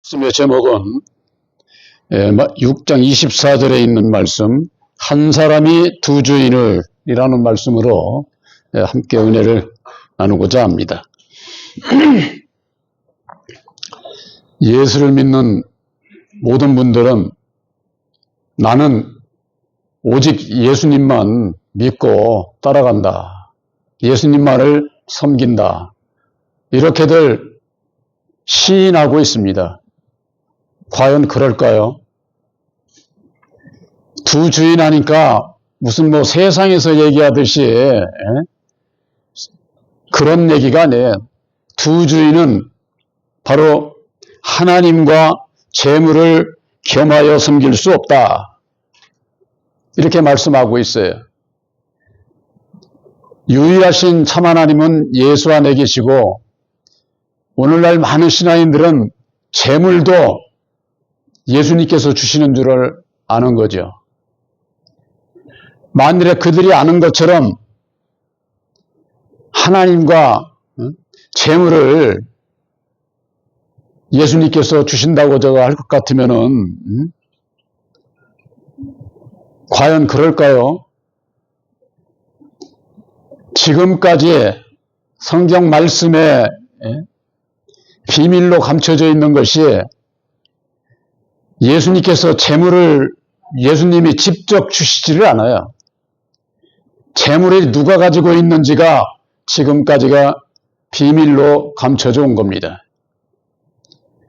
말씀의 제목은 6장 24절에 있는 말씀, 한 사람이 두 주인을 이라는 말씀으로 함께 은혜를 나누고자 합니다. 예수를 믿는 모든 분들은 나는 오직 예수님만 믿고 따라간다, 예수님만을 섬긴다, 이렇게들 시인하고 있습니다. 과연 그럴까요? 두 주인 하니까 무슨 세상에서 얘기하듯이 그런 얘기가 아니에요. 두 주인은 바로 하나님과 재물을 겸하여 섬길 수 없다, 이렇게 말씀하고 있어요. 유일하신 참 하나님은 예수 안에 계시고, 오늘날 많은 신앙인들은 재물도 예수님께서 주시는 줄을 아는 거죠. 만일에 그들이 아는 것처럼 하나님과 재물을 예수님께서 주신다고 제가 할 것 같으면은 과연 그럴까요? 지금까지 성경 말씀에 비밀로 감춰져 있는 것이, 예수님께서 재물을 예수님이 직접 주시지를 않아요. 재물이 누가 가지고 있는지가 지금까지가 비밀로 감춰져 온 겁니다.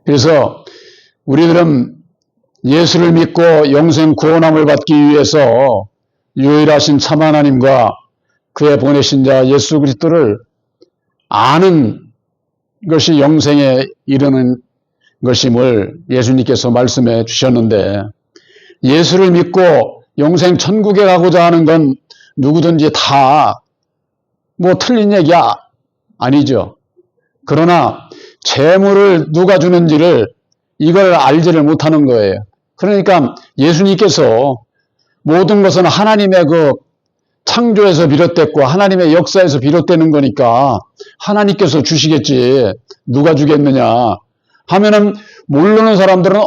그래서 우리들은 예수를 믿고 영생 구원함을 받기 위해서 유일하신 참 하나님과 그의 보내신 자 예수 그리스도를 아는 것이 영생에 이르는 것임을 예수님께서 말씀해 주셨는데, 예수를 믿고 영생 천국에 가고자 하는 건 누구든지 다 틀린 얘기야 아니죠. 그러나 재물을 누가 주는지를 이걸 알지를 못하는 거예요. 그러니까 예수님께서 모든 것은 하나님의 창조에서 비롯됐고 하나님의 역사에서 비롯되는 거니까 하나님께서 주시겠지, 누가 주겠느냐 하면은 모르는 사람들은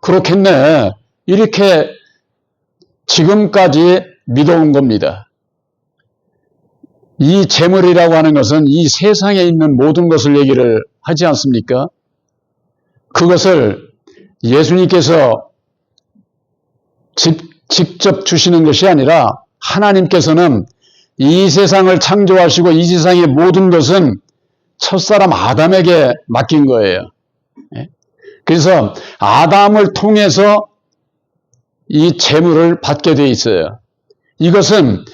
그렇겠네, 이렇게 지금까지 믿어온 겁니다. 이 재물이라고 하는 것은 이 세상에 있는 모든 것을 얘기를 하지 않습니까? 그것을 예수님께서 직접 주시는 것이 아니라 하나님께서는 이 세상을 창조하시고 이 세상의 모든 것은 첫사람 아담에게 맡긴 거예요. 그래서 아담을 통해서 이 재물을 받게 돼 있어요. 이것은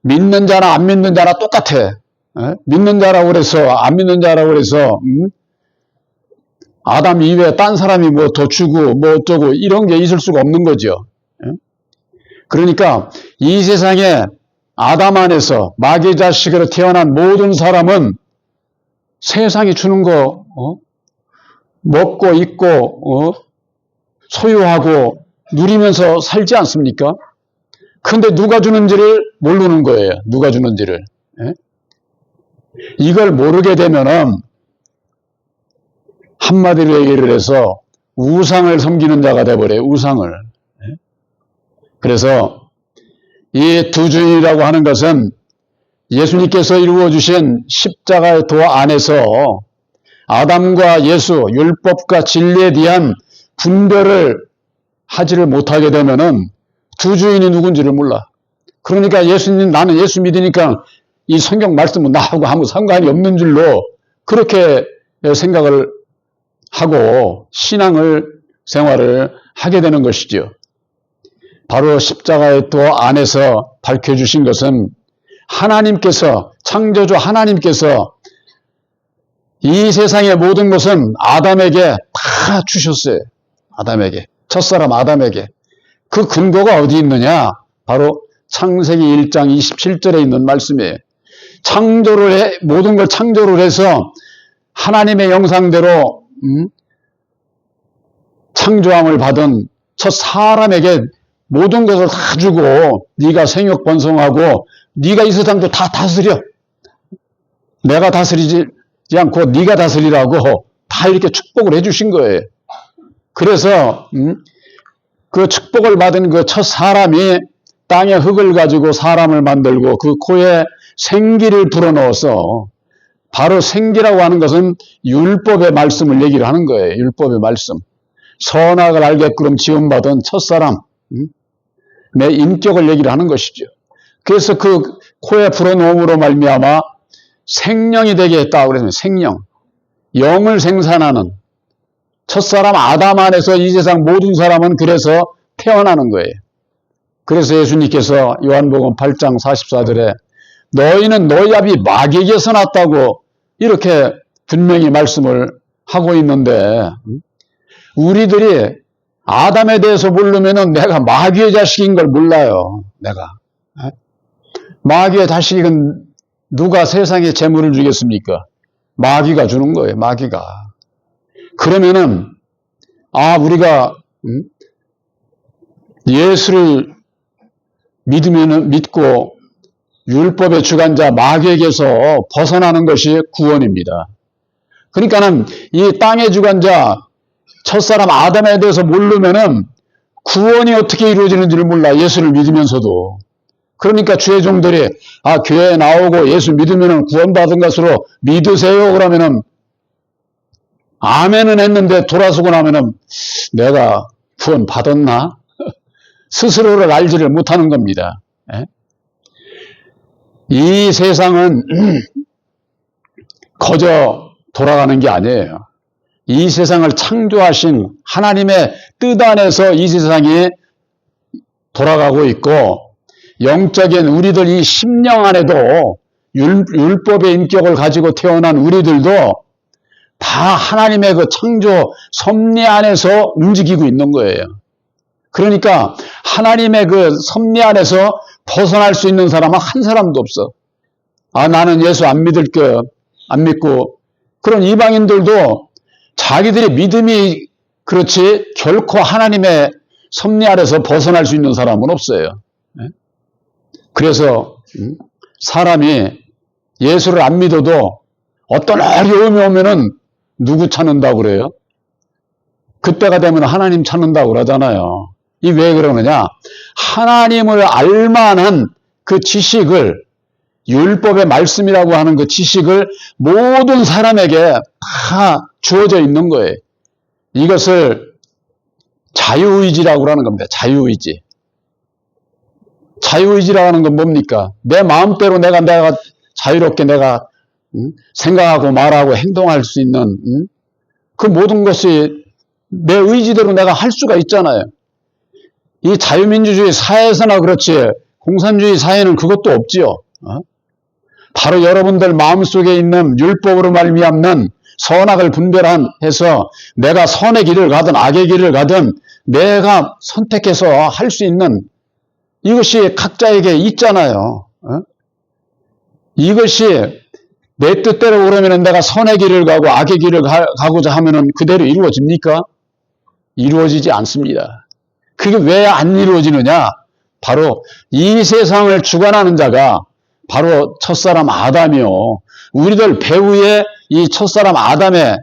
믿는 자나 안 믿는 자나 똑같아. 믿는 자라고 그래서 안 믿는 자라고 그래서 아담 이외에 딴 사람이 더 주고 어쩌고 이런 게 있을 수가 없는 거죠. 그러니까 이 세상에 아담 안에서 마귀 자식으로 태어난 모든 사람은 세상이 주는 거 먹고 입고 소유하고 누리면서 살지 않습니까? 근데 누가 주는지를 모르는 거예요. 누가 주는지를. 이걸 모르게 되면은 한마디로 얘기를 해서 우상을 섬기는 자가 돼버려요. 우상을. 그래서 이 두 주인이라고 하는 것은 예수님께서 이루어주신 십자가의 도 안에서 아담과 예수, 율법과 진리에 대한 분별을 하지를 못하게 되면은 두 주인이 누군지를 몰라. 그러니까 예수님, 나는 예수 믿으니까 이 성경 말씀은 나하고 아무 상관이 없는 줄로 그렇게 생각을 하고 생활을 하게 되는 것이죠. 바로 십자가의 도 안에서 밝혀주신 것은 하나님께서, 창조주 하나님께서 이 세상의 모든 것은 아담에게 다 주셨어요. 아담에게, 첫사람 아담에게. 그 근거가 어디 있느냐? 바로 창세기 1장 27절에 있는 말씀이에요. 모든 걸 창조를 해서 하나님의 영상대로 창조함을 받은 첫 사람에게 모든 것을 다 주고, 네가 생육 번성하고 네가 이 세상도 다 다스려, 내가 다스리지 않고 네가 다스리라고 다 이렇게 축복을 해주신 거예요. 그래서 그 축복을 받은 그 첫 사람이 땅의 흙을 가지고 사람을 만들고 그 코에 생기를 불어넣어서, 바로 생기라고 하는 것은 율법의 말씀을 얘기를 하는 거예요. 율법의 말씀. 선악을 알게끔 지음받은 첫사람의 인격을 얘기를 하는 것이죠. 그래서 그 코에 불어넣음으로 말미암아 생명이 되게 했다고 그랬어요. 생명. 영을 생산하는 첫사람 아담 안에서 이 세상 모든 사람은 그래서 태어나는 거예요. 그래서 예수님께서 요한복음 8장 44절에 너희는 너희 아비 마귀에게서 났다고 이렇게 분명히 말씀을 하고 있는데, 우리들이 아담에 대해서 모르면은 내가 마귀의 자식인 걸 몰라요. 내가. 마귀의 자식은 누가 세상에 재물을 주겠습니까? 마귀가 주는 거예요. 마귀가. 그러면은 우리가 예수를 믿고 율법의 주관자 마귀에게서 벗어나는 것이 구원입니다. 그러니까는 이 땅의 주관자 첫사람 아담에 대해서 모르면은 구원이 어떻게 이루어지는지를 몰라. 예수를 믿으면서도. 그러니까 주의 종들이 교회에 나오고 예수 믿으면은 구원받은 것으로 믿으세요 그러면은 아멘은 했는데 돌아서고 나면은 내가 구원 받았나? 스스로를 알지를 못하는 겁니다. 이 세상은 거저 돌아가는 게 아니에요. 이 세상을 창조하신 하나님의 뜻 안에서 이 세상이 돌아가고 있고, 영적인 우리들 이 심령 안에도 율법의 인격을 가지고 태어난 우리들도 다 하나님의 그 창조 섭리 안에서 움직이고 있는 거예요. 그러니까 하나님의 그 섭리 안에서 벗어날 수 있는 사람은 한 사람도 없어. 나는 예수 안 믿고. 그런 이방인들도 자기들의 믿음이 그렇지 결코 하나님의 섭리 아래서 벗어날 수 있는 사람은 없어요. 그래서 사람이 예수를 안 믿어도 어떤 어려움이 오면은 누구 찾는다고 그래요? 그때가 되면 하나님 찾는다고 그러잖아요. 이 왜 그러느냐? 하나님을 알만한 그 지식을, 율법의 말씀이라고 하는 그 지식을 모든 사람에게 다 주어져 있는 거예요. 이것을 자유의지라고 하는 겁니다. 자유의지. 자유의지라고 하는 건 뭡니까? 내 마음대로 내가 자유롭게 내가 생각하고 말하고 행동할 수 있는 그 모든 것이 내 의지대로 내가 할 수가 있잖아요. 이 자유민주주의 사회에서나 그렇지 공산주의 사회는 그것도 없지요. 바로 여러분들 마음속에 있는 율법으로 말미암는 선악을 분별해서 내가 선의 길을 가든 악의 길을 가든 내가 선택해서 할 수 있는 이것이 각자에게 있잖아요. 이것이 내 뜻대로 그러면 내가 선의 길을 가고 악의 길을 가고자 하면은 그대로 이루어집니까? 이루어지지 않습니다. 그게 왜 안 이루어지느냐? 바로 이 세상을 주관하는 자가 바로 첫사람 아담이요. 우리들 배후에 이 첫사람 아담의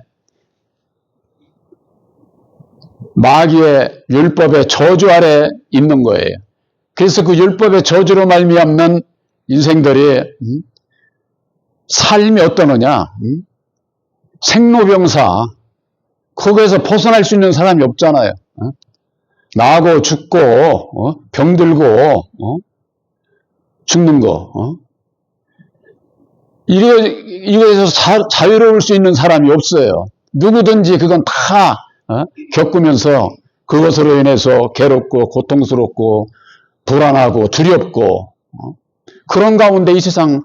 마귀의 율법의 저주 아래 있는 거예요. 그래서 그 율법의 저주로 말미암는 인생들이 삶이 어떠느냐? 생로병사. 거기에서 벗어날 수 있는 사람이 없잖아요. 나고 죽고 병들고 죽는 거. 이거에서 자유로울 수 있는 사람이 없어요. 누구든지 그건 다 겪으면서 그것으로 인해서 괴롭고 고통스럽고 불안하고 두렵고 그런 가운데 이 세상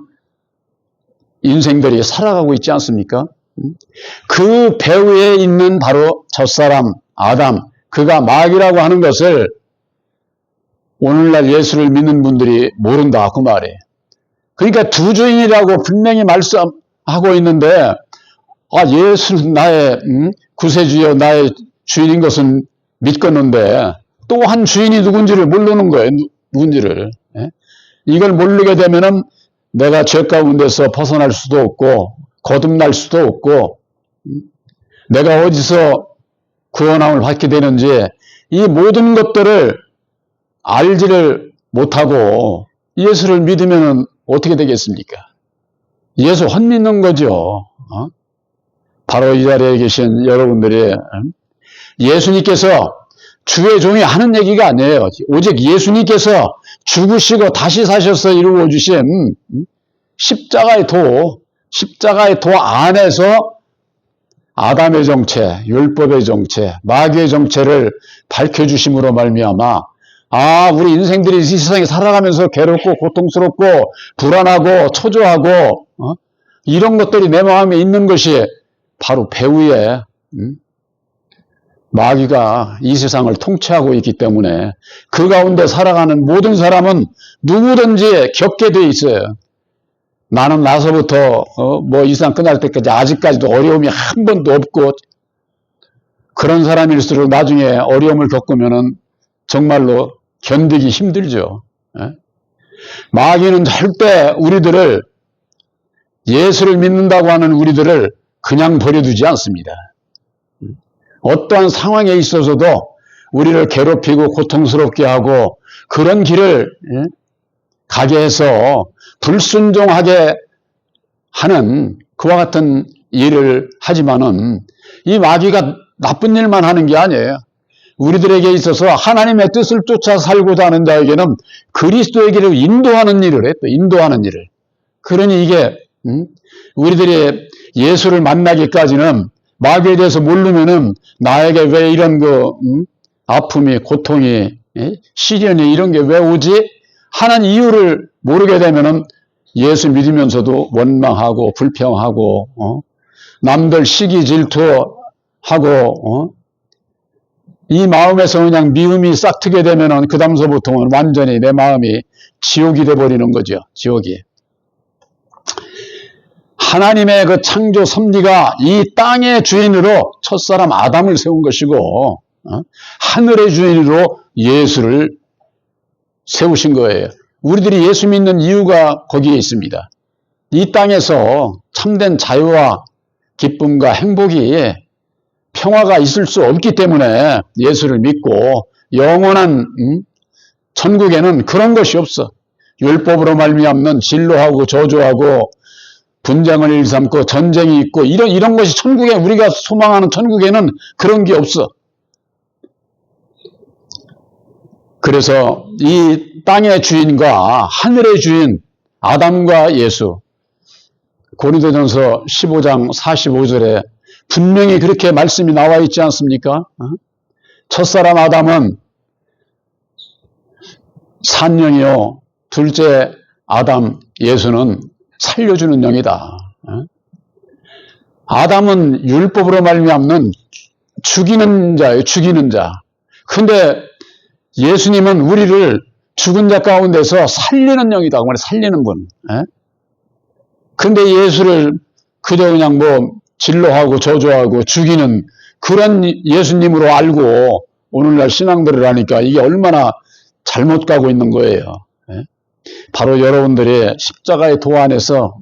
인생들이 살아가고 있지 않습니까? 그 배후에 있는 바로 첫사람 아담, 그가 마귀라고 하는 것을 오늘날 예수를 믿는 분들이 모른다 그 말이에요. 그러니까 두 주인이라고 분명히 말씀하고 있는데 예수 나의 구세주여 나의 주인인 것은 믿겠는데 또 한 주인이 누군지를 모르는 거예요. 누군지를. 이걸 모르게 되면은 내가 죄 가운데서 벗어날 수도 없고 거듭날 수도 없고 내가 어디서 구원함을 받게 되는지 이 모든 것들을 알지를 못하고 예수를 믿으면 어떻게 되겠습니까? 예수 헛믿는 거죠. 바로 이 자리에 계신 여러분들이 예수님께서 주의 종이 하는 얘기가 아니에요. 오직 예수님께서 죽으시고 다시 사셔서 이루어 주신 십자가의 도 안에서 아담의 정체, 율법의 정체, 마귀의 정체를 밝혀주심으로 말미암아 우리 인생들이 이 세상에 살아가면서 괴롭고 고통스럽고 불안하고 초조하고 이런 것들이 내 마음에 있는 것이 바로 배후에 마귀가 이 세상을 통치하고 있기 때문에 그 가운데 살아가는 모든 사람은 누구든지 겪게 돼 있어요. 나는 나서부터 이 세상 끝날 때까지 아직까지도 어려움이 한 번도 없고 그런 사람일수록 나중에 어려움을 겪으면은 정말로 견디기 힘들죠. 마귀는 절대 우리들을 예수를 믿는다고 하는 우리들을 그냥 버려두지 않습니다. 어떠한 상황에 있어서도 우리를 괴롭히고 고통스럽게 하고 그런 길을 가게 해서 불순종하게 하는 그와 같은 일을 하지만은 이 마귀가 나쁜 일만 하는 게 아니에요. 우리들에게 있어서 하나님의 뜻을 쫓아 살고자 하는 자에게는 그리스도에게로 인도하는 일을 해. 또 인도하는 일을. 그러니 이게 우리들이 예수를 만나기까지는 마귀에 대해서 모르면은 나에게 왜 이런 아픔이, 고통이, 시련이 이런 게 왜 오지? 하는 이유를 모르게 되면은 예수 믿으면서도 원망하고 불평하고 남들 시기 질투하고 이 마음에서 그냥 미움이 싹 트게 되면은 그 다음서부터는 완전히 내 마음이 지옥이 돼버리는 거죠. 지옥이. 하나님의 그 창조 섭리가 이 땅의 주인으로 첫사람 아담을 세운 것이고 하늘의 주인으로 예수를 세우신 거예요. 우리들이 예수 믿는 이유가 거기에 있습니다. 이 땅에서 참된 자유와 기쁨과 행복이 평화가 있을 수 없기 때문에 예수를 믿고 영원한 천국에는 그런 것이 없어. 율법으로 말미암는 진노하고 저주하고 분쟁을 일삼고 전쟁이 있고 이런 것이 천국에 우리가 소망하는 천국에는 그런 게 없어. 그래서 이 땅의 주인과 하늘의 주인 아담과 예수 고린도전서 15장 45절에 분명히 그렇게 말씀이 나와 있지 않습니까? 첫사람 아담은 산령이요 둘째 아담 예수는 살려주는 영이다. 아담은 율법으로 말미암는 죽이는 자예요. 죽이는 자. 근데 예수님은 우리를 죽은 자 가운데서 살리는 영이다. 살리는 분. 근데 예수를 그저 그냥 진노하고 저주하고 죽이는 그런 예수님으로 알고 오늘날 신앙들을 하니까 이게 얼마나 잘못 가고 있는 거예요. 바로 여러분들이 십자가의 도 안에서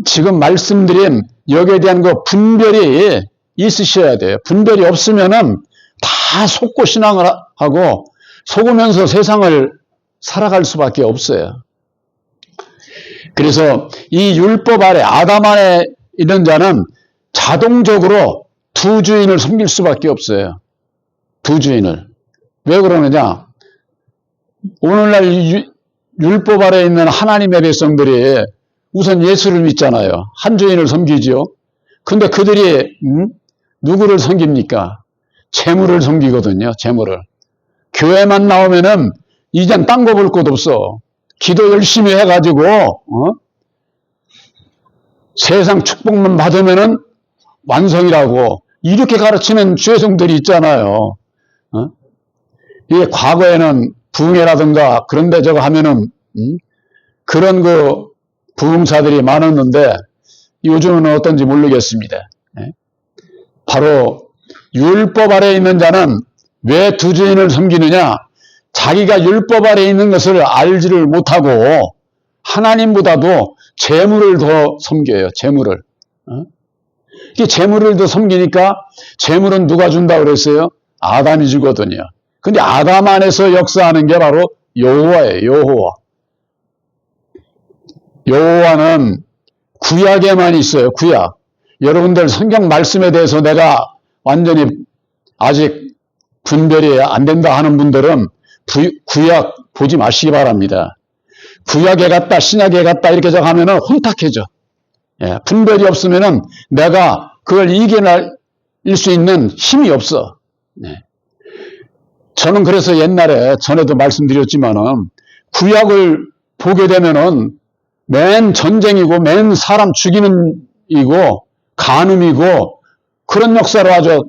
지금 말씀드린 여기에 대한 그 분별이 있으셔야 돼요. 분별이 없으면은 다 속고 신앙을 하고 속으면서 세상을 살아갈 수밖에 없어요. 그래서 이 율법 아래 아담 안에 있는 자는 자동적으로 두 주인을 섬길 수밖에 없어요. 두 주인을. 왜 그러느냐? 오늘날 율법 아래 있는 하나님의 백성들이 우선 예수를 믿잖아요. 한 주인을 섬기지요. 근데 그들이 누구를 섬깁니까? 재물을 섬기거든요. 재물을. 교회만 나오면은 이젠 딴 거 볼 것 없어. 기도 열심히 해가지고 세상 축복만 받으면은 완성이라고 이렇게 가르치는 죄성들이 있잖아요. 이게 과거에는 부흥회라든가 그런데 저거 하면은 그런 그 부흥사들이 많았는데 요즘은 어떤지 모르겠습니다. 바로 율법 아래에 있는 자는 왜 두 주인을 섬기느냐? 자기가 율법 아래에 있는 것을 알지를 못하고 하나님보다도 재물을 더 섬겨요. 재물을. 이 재물을 더 섬기니까 재물은 누가 준다고 그랬어요? 아담이 주거든요. 근데 아담 안에서 역사하는 게 바로 여호와예요. 여호와. 여호와는 구약에만 있어요. 구약. 여러분들 성경 말씀에 대해서 내가 완전히 아직 분별이 안 된다 하는 분들은 구약 보지 마시기 바랍니다. 구약에 갔다 신약에 갔다 이렇게 정하면은 혼탁해져. 예, 분별이 없으면은 내가 그걸 이겨낼 수 있는 힘이 없어. 네. 저는 그래서 옛날에 전에도 말씀드렸지만은 구약을 보게 되면은 맨 전쟁이고 맨 사람 죽이는 이고 간음이고 그런 역사로 아주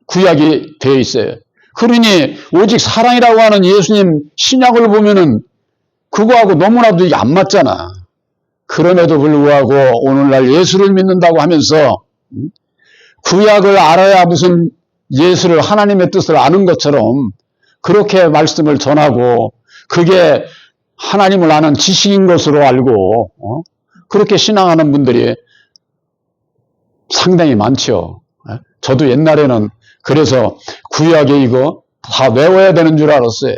구약이 되어 있어요. 그러니 오직 사랑이라고 하는 예수님 신약을 보면은 그거하고 너무나도 이게 안 맞잖아. 그럼에도 불구하고 오늘날 예수를 믿는다고 하면서 구약을 알아야 무슨 예수를 하나님의 뜻을 아는 것처럼 그렇게 말씀을 전하고 그게 하나님을 아는 지식인 것으로 알고 그렇게 신앙하는 분들이 상당히 많죠. 저도 옛날에는 그래서 구약에 이거 다 외워야 되는 줄 알았어요.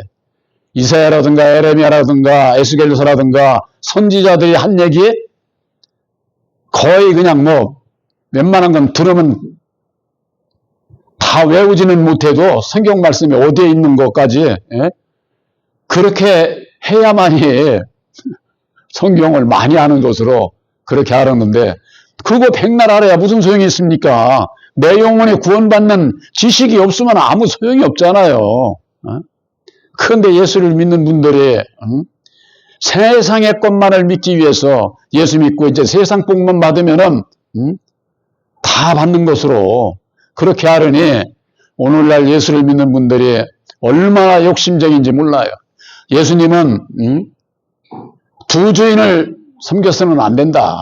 이사야라든가 에레미야라든가 에스겔서라든가 선지자들이 한 얘기 거의 그냥 뭐 웬만한 건 들으면 다 외우지는 못해도 성경 말씀이 어디에 있는 것까지 그렇게 해야만이 성경을 많이 아는 것으로 그렇게 알았는데 그거 백날 알아야 무슨 소용이 있습니까? 내 영혼이 구원받는 지식이 없으면 아무 소용이 없잖아요. 그런데 예수를 믿는 분들이 세상의 것만을 믿기 위해서 예수 믿고 이제 세상 복만 받으면은 다 받는 것으로 그렇게 하려니 오늘날 예수를 믿는 분들이 얼마나 욕심적인지 몰라요. 예수님은 두 주인을 섬겨서는 안 된다.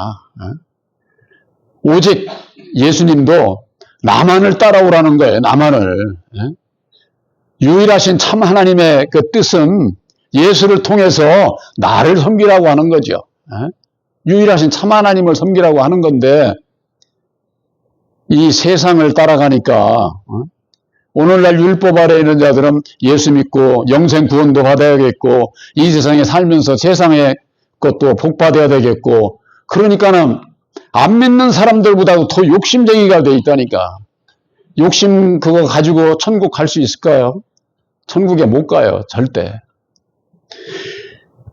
오직 예수님도 나만을 따라오라는 거예요. 나만을. 유일하신 참 하나님의 그 뜻은 예수를 통해서 나를 섬기라고 하는 거죠. 유일하신 참 하나님을 섬기라고 하는 건데 이 세상을 따라가니까 오늘날 율법 아래에 있는 자들은 예수 믿고 영생 구원도 받아야겠고 이 세상에 살면서 세상의 것도 복 받아야 되겠고 그러니까는 안 믿는 사람들보다도 더 욕심쟁이가 돼 있다니까. 욕심 그거 가지고 천국 갈 수 있을까요? 천국에 못 가요. 절대.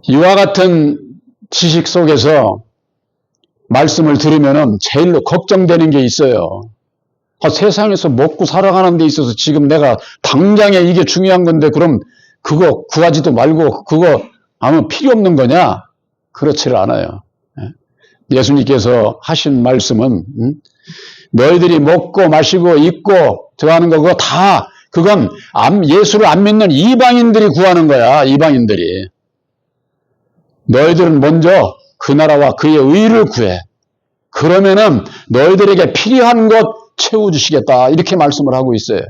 이와 같은 지식 속에서 말씀을 들으면은 제일로 걱정되는 게 있어요. 세상에서 먹고 살아가는 데 있어서 지금 내가 당장에 이게 중요한 건데 그럼 그거 구하지도 말고 그거 아무 필요 없는 거냐? 그렇지를 않아요. 예수님께서 하신 말씀은 너희들이 먹고 마시고 입고 저하는 거 그거 다 그건 예수를 안 믿는 이방인들이 구하는 거야. 이방인들이. 너희들은 먼저 그 나라와 그의 의를 구해. 그러면은 너희들에게 필요한 것 채워주시겠다. 이렇게 말씀을 하고 있어요.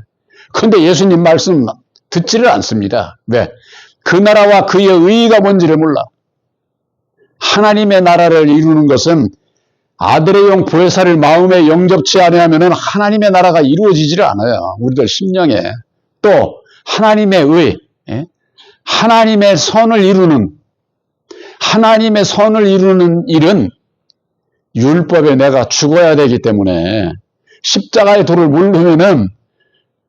그런데 예수님 말씀 듣지를 않습니다. 왜? 그 나라와 그의 의가 뭔지를 몰라. 하나님의 나라를 이루는 것은 아들의 영 보혜사를 마음에 영접치 아니하면은 하나님의 나라가 이루어지지를 않아요. 우리들 심령에. 또 하나님의 의, 하나님의 선을 이루는 일은 율법에 내가 죽어야 되기 때문에 십자가의 도를 모르면은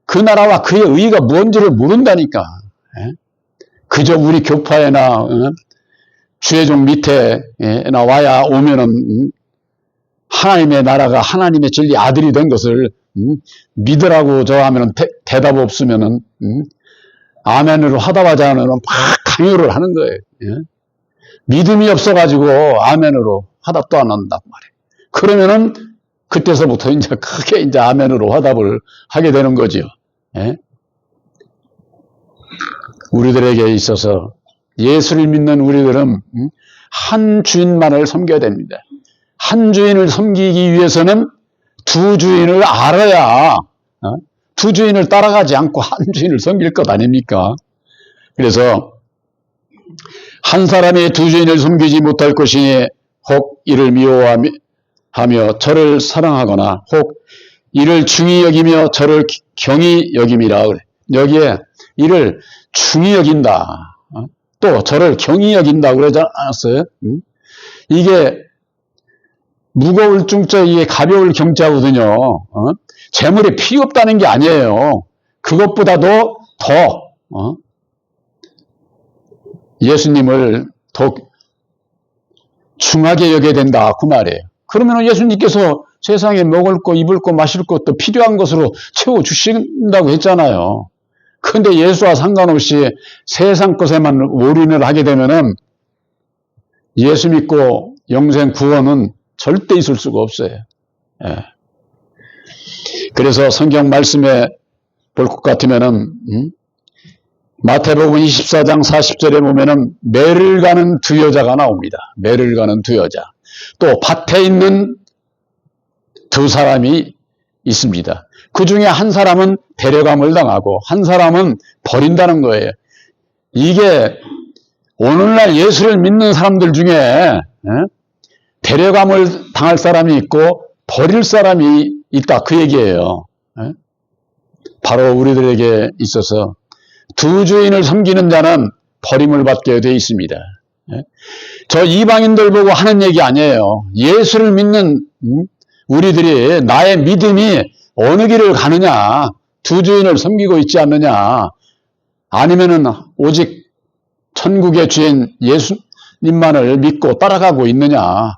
그 나라와 그의 의가 뭔지를 모른다니까. 그저 우리 교파에나 주의종 밑에 와야 오면은 하나님의 나라가 하나님의 진리 아들이 된 것을 믿으라고 저 하면은 대답 없으면은 아멘으로 하다하자는 막 강요를 하는 거예요. 믿음이 없어가지고 아멘으로 하다 또 안 한단 말이에요. 그러면은 그때서부터 이제 크게 이제 아멘으로 화답을 하게 되는 거죠. 우리들에게 있어서 예수를 믿는 우리들은 한 주인만을 섬겨야 됩니다. 한 주인을 섬기기 위해서는 두 주인을 알아야 두 주인을 따라가지 않고 한 주인을 섬길 것 아닙니까? 그래서 한 사람이 두 주인을 섬기지 못할 것이니 혹 이를 미워하며 하며 저를 사랑하거나 혹 이를 중히 여기며 저를 경히 여김이라 그래. 여기에 이를 중히 여긴다. 또 저를 경히 여긴다고 그러지 않았어요? 이게 무거울 중자 이게 가벼울 경자거든요. 재물이 필요 없다는 게 아니에요. 그것보다도 더 예수님을 더 중하게 여겨야 된다 그 말이에요. 그러면 예수님께서 세상에 먹을 거 입을 거 마실 것도 필요한 것으로 채워주신다고 했잖아요. 그런데 예수와 상관없이 세상 것에만 올인을 하게 되면은 예수 믿고 영생 구원은 절대 있을 수가 없어요. 예. 그래서 성경 말씀에 볼 것 같으면은 마태복음 24장 40절에 보면은 매를 가는 두 여자가 나옵니다. 매를 가는 두 여자. 또 밭에 있는 두 사람이 있습니다. 그 중에 한 사람은 데려감을 당하고 한 사람은 버린다는 거예요. 이게 오늘날 예수를 믿는 사람들 중에 데려감을 당할 사람이 있고 버릴 사람이 있다 그 얘기예요. 바로 우리들에게 있어서 두 주인을 섬기는 자는 버림을 받게 되어 있습니다. 저 이방인들 보고 하는 얘기 아니에요. 예수를 믿는 우리들이 나의 믿음이 어느 길을 가느냐, 두 주인을 섬기고 있지 않느냐, 아니면은 오직 천국의 주인 예수님만을 믿고 따라가고 있느냐,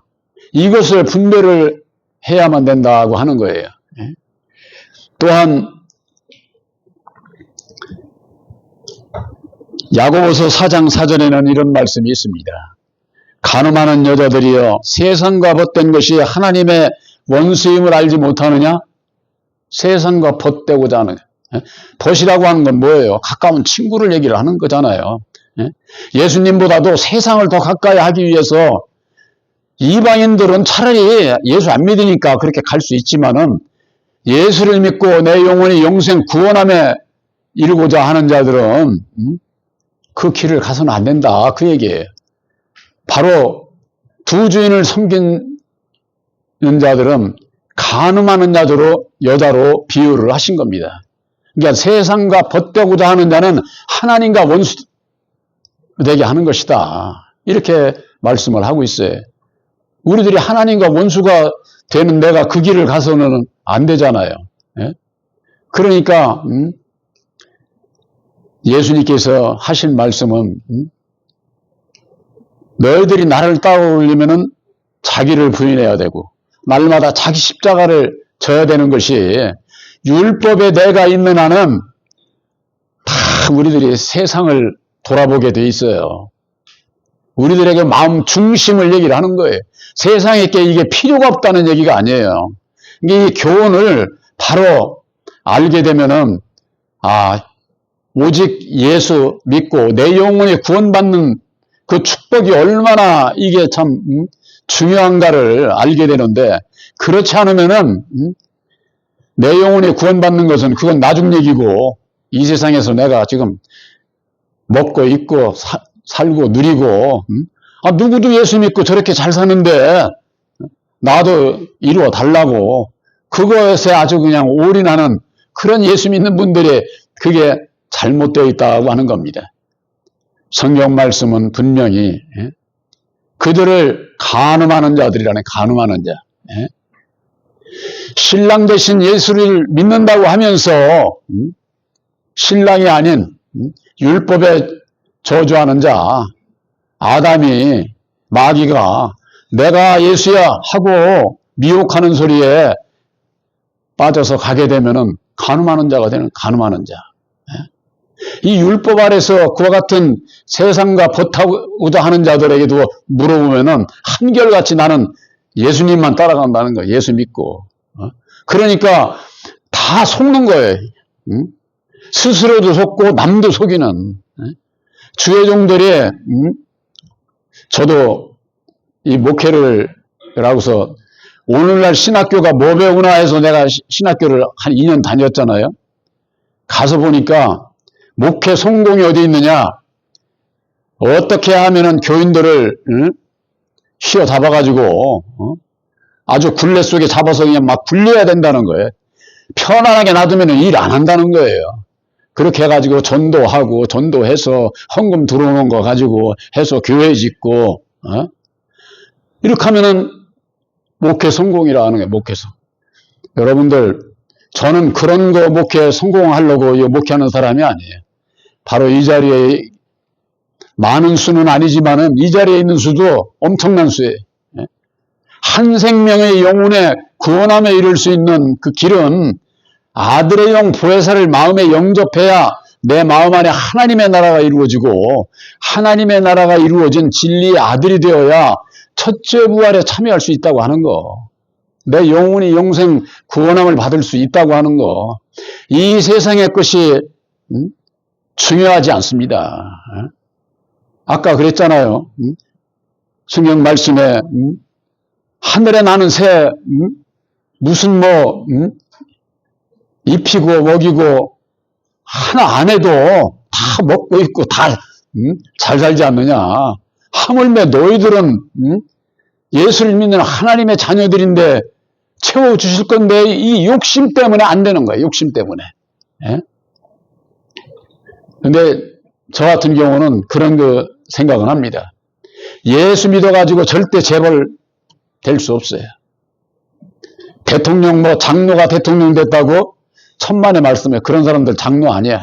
이것을 분별을 해야만 된다고 하는 거예요. 또한 야고보서 4장 4절에는 이런 말씀이 있습니다. 간음하는 여자들이여 세상과 벗된 것이 하나님의 원수임을 알지 못하느냐? 세상과 벗되고자 하는 벗이라고 하는 건 뭐예요? 가까운 친구를 얘기를 하는 거잖아요. 예수님보다도 세상을 더 가까이 하기 위해서 이방인들은 차라리 예수 안 믿으니까 그렇게 갈 수 있지만은 예수를 믿고 내 영혼이 영생 구원함에 이루고자 하는 자들은 그 길을 가서는 안 된다 그 얘기예요. 바로 두 주인을 섬기는 자들은 간음하는 여자로 비유를 하신 겁니다. 그러니까 세상과 벗되고자 하는 자는 하나님과 원수 되게 하는 것이다. 이렇게 말씀을 하고 있어요. 우리들이 하나님과 원수가 되는 내가 그 길을 가서는 안 되잖아요. 그러니까 예수님께서 하신 말씀은 너희들이 나를 따라오려면은 자기를 부인해야 되고 날마다 자기 십자가를 져야 되는 것이 율법에 내가 있는 한은 다 우리들이 세상을 돌아보게 돼 있어요. 우리들에게 마음 중심을 얘기를 하는 거예요. 세상에게 이게 필요가 없다는 얘기가 아니에요. 이 교훈을 바로 알게 되면은 오직 예수 믿고 내 영혼이 구원받는 그 축복이 얼마나 이게 참 중요한가를 알게 되는데 그렇지 않으면은 내 영혼이 구원받는 것은 그건 나중 얘기고 이 세상에서 내가 지금 먹고 입고 살고 누리고 누구도 예수 믿고 저렇게 잘 사는데 나도 이루어 달라고 그것에 아주 그냥 올인하는 그런 예수 믿는 분들이 그게 잘못되어 있다고 하는 겁니다. 성경 말씀은 분명히 그들을 간음하는 자들이라네. 간음하는 자. 신랑 대신 예수를 믿는다고 하면서 신랑이 아닌 율법에 저주하는 자 아담이 마귀가 내가 예수야 하고 미혹하는 소리에 빠져서 가게 되면은 간음하는 자가 되는 간음하는 자. 이 율법 아래서 그와 같은 세상과 벗하고자 하는 자들에게도 물어보면은 한결같이 나는 예수님만 따라간다는 거예요. 예수 믿고. 그러니까 다 속는 거예요. 스스로도 속고 남도 속이는. 주의 종들이 저도 이 목회를 하고서 오늘날 신학교가 뭐 배우나 해서 내가 신학교를 한 2년 다녔잖아요. 가서 보니까 목회 성공이 어디 있느냐? 어떻게 하면은 교인들을 휘어 잡아가지고 아주 굴레 속에 잡아서 그냥 막 굴려야 된다는 거예요. 편안하게 놔두면 일 안 한다는 거예요. 그렇게 해가지고 전도해서 헌금 들어오는 거 가지고 해서 교회 짓고, 이렇게 하면은 목회 성공이라 하는 거예요, 목회성. 여러분들, 저는 그런 거 목회 성공하려고 목회하는 사람이 아니에요. 바로 이 자리에 많은 수는 아니지만은 이 자리에 있는 수도 엄청난 수예요. 한 생명의 영혼의 구원함에 이를 수 있는 그 길은 아들의 영 보혜사를 마음에 영접해야 내 마음 안에 하나님의 나라가 이루어지고 하나님의 나라가 이루어진 진리의 아들이 되어야 첫째 부활에 참여할 수 있다고 하는 거. 내 영혼이 영생 구원함을 받을 수 있다고 하는 거. 이 세상의 것이 중요하지 않습니다. 아까 그랬잖아요. 성경 말씀에 하늘에 나는 새 무슨 입히고 먹이고 하나 안 해도 다 먹고 있고 다 잘 살지 않느냐. 하물며 너희들은 예수를 믿는 하나님의 자녀들인데 채워주실 건데 이 욕심 때문에 안 되는 거예요. 욕심 때문에. 그런데 저 같은 경우는 그런 거 생각은 합니다. 예수 믿어가지고 절대 재벌 될 수 없어요. 대통령 장로가 대통령 됐다고 천만의 말씀에 그런 사람들 장로 아니야.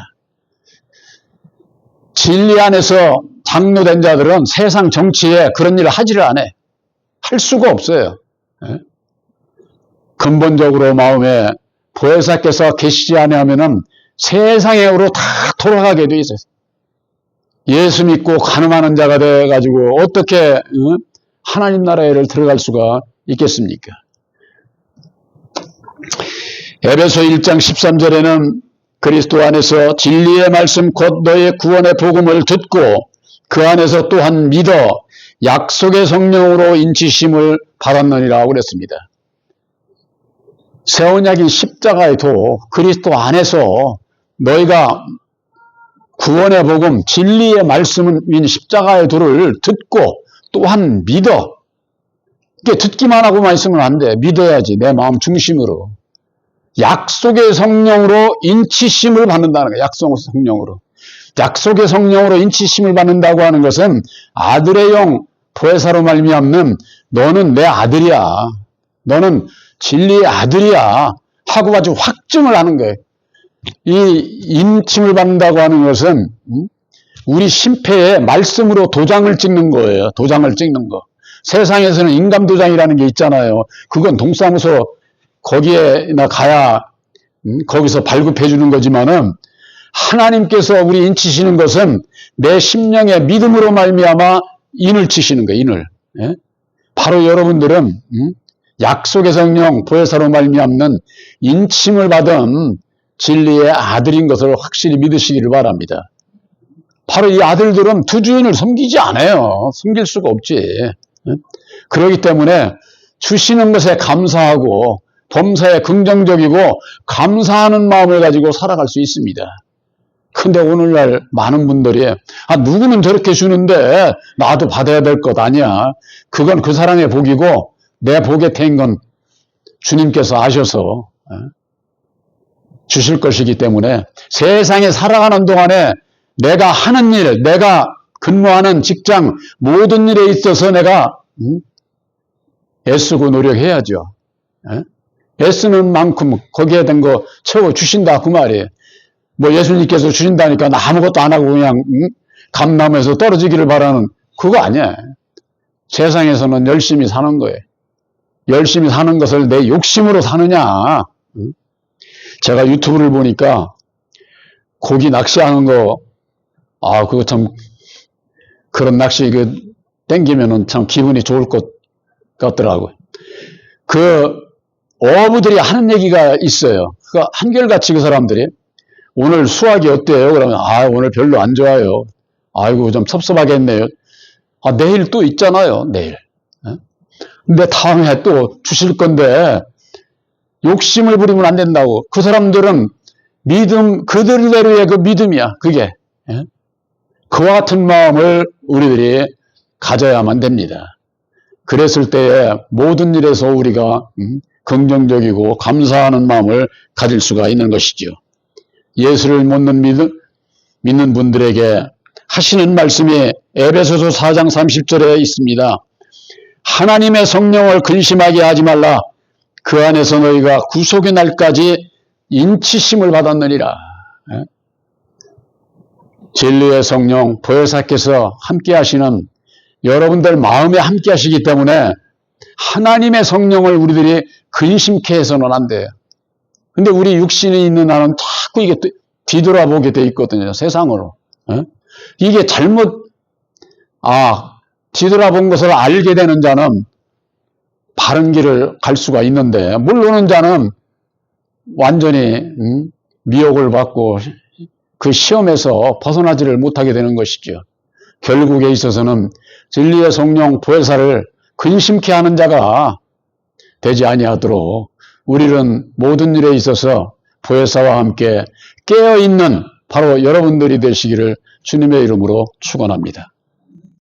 진리 안에서 장로 된 자들은 세상 정치에 그런 일을 하지를 않아. 할 수가 없어요. 근본적으로 마음에 보혜사께서 계시지 아니하면은 세상으로 다 돌아가게 돼 있어요. 예수 믿고 가늠하는 자가 돼가지고 어떻게 하나님 나라에를 들어갈 수가 있겠습니까? 에베소 1장 13절에는 그리스도 안에서 진리의 말씀 곧 너의 구원의 복음을 듣고 그 안에서 또한 믿어 약속의 성령으로 인치심을 받았느니라 그랬습니다. 새 언약인 십자가의 도 그리스도 안에서 너희가 구원의 복음 진리의 말씀인 십자가의 도를 듣고 또한 믿어. 이게 듣기만 하고만 있으면 안 돼. 믿어야지. 내 마음 중심으로. 약속의 성령으로 인치심을 받는다는 거예요. 약속의 성령으로. 약속의 성령으로 인치심을 받는다고 하는 것은 아들의 영 보혜사로 말미암는 너는 내 아들이야. 너는 진리의 아들이야. 하고 아주 확증을 하는 거예요. 이 인침을 받는다고 하는 것은 우리 심폐에 말씀으로 도장을 찍는 거예요. 도장을 찍는 거. 세상에서는 인감도장이라는 게 있잖아요. 그건 동사무소 거기에나 가야 거기서 발급해 주는 거지만은 하나님께서 우리 인치시는 것은 내 심령의 믿음으로 말미암아 인을 치시는 거예요. 인을. 바로 여러분들은 약속의 성령 보혜사로 말미암는 인침을 받은 진리의 아들인 것을 확실히 믿으시기를 바랍니다. 바로 이 아들들은 두 주인을 섬기지 않아요. 섬길 수가 없지. 그렇기 때문에 주시는 것에 감사하고 범사에 긍정적이고 감사하는 마음을 가지고 살아갈 수 있습니다. 근데 오늘날 많은 분들이 누구는 저렇게 주는데 나도 받아야 될 것 아니야. 그건 그 사람의 복이고 내 복에 태인 건 주님께서 아셔서 주실 것이기 때문에 세상에 살아가는 동안에 내가 하는 일, 내가 근무하는 직장 모든 일에 있어서 내가 애쓰고 노력해야죠. 애쓰는 만큼 거기에 된 거 채워주신다 그 말이에요. 예수님께서 주신다니까 나 아무것도 안 하고 그냥 감남에서 떨어지기를 바라는 그거 아니야. 세상에서는 열심히 사는 거예요. 열심히 사는 것을 내 욕심으로 사느냐. 제가 유튜브를 보니까 고기 낚시하는 거 그거 참 그런 낚시 땡기면은 참 기분이 좋을 것 같더라고요. 그 어부들이 하는 얘기가 있어요. 그 한결같이 그 사람들이 오늘 수확이 어때요? 그러면 오늘 별로 안 좋아요. 아이고 좀 섭섭하겠네요. 내일 또 있잖아요. 내일. 근데 다음에 또 주실 건데 욕심을 부리면 안 된다고. 그 사람들은 믿음 그들대로의 그 믿음이야. 그게. 그와 같은 마음을 우리들이 가져야만 됩니다. 그랬을 때에 모든 일에서 우리가 긍정적이고 감사하는 마음을 가질 수가 있는 것이죠. 예수를 믿는 분들에게 하시는 말씀이 에베소서 4장 30절에 있습니다. 하나님의 성령을 근심하게 하지 말라. 그 안에서 너희가 구속의 날까지 인치심을 받았느니라. 진리의 성령 보혜사께서 함께 하시는 여러분들 마음에 함께 하시기 때문에 하나님의 성령을 우리들이 근심케 해서는 안 돼요. 근데 우리 육신이 있는 나는 자꾸 이게 뒤돌아보게 돼 있거든요. 세상으로. 이게 뒤돌아본 것을 알게 되는 자는 바른 길을 갈 수가 있는데 모르는 자는 완전히 미혹을 받고 그 시험에서 벗어나지를 못하게 되는 것이죠. 결국에 있어서는 진리의 성령 보혜사를 근심케 하는 자가 되지 아니하도록 우리는 모든 일에 있어서 보혜사와 함께 깨어있는 바로 여러분들이 되시기를 주님의 이름으로 축원합니다.